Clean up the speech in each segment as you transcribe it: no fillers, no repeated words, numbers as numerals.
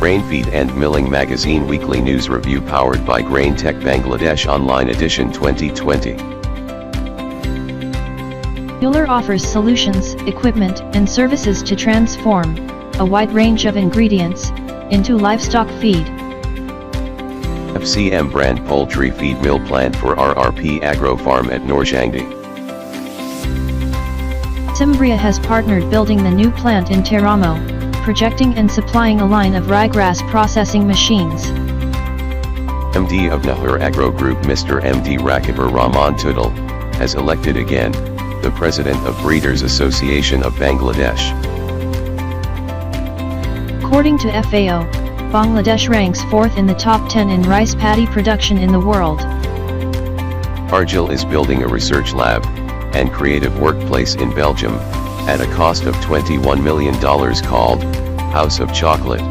Grain Feed and Milling Magazine Weekly News Review powered by Grain Tech Bangladesh Online Edition 2020. Euler offers solutions, equipment, and services to transform a wide range of ingredients into livestock feed. FCM brand poultry feed mill plant for RRP Agro Farm at Norjangdi. Cimbria has partnered building the new plant in Teramo, projecting and supplying a line of ryegrass processing machines. MD of Nahur Agro Group Mr. MD Rakiber Rahman Tudal has elected again the President of Breeders Association of Bangladesh. According to FAO, Bangladesh ranks 4th in the top 10 in rice paddy production in the world. Argil is building a research lab and creative workplace in Belgium at a cost of $21 million called House of Chocolate.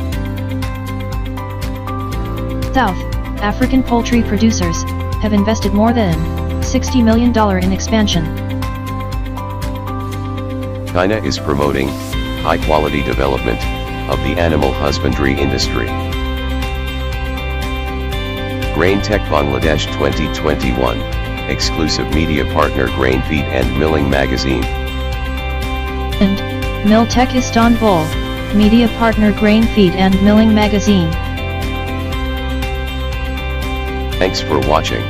South African poultry producers have invested more than $60 million in expansion. China is promoting high-quality development of the animal husbandry industry. Grain Tech Bangladesh 2021, exclusive media partner Grain Feed and Milling Magazine. And Mill Tech Istanbul, media partner Grain Feed and Milling Magazine. Thanks for watching.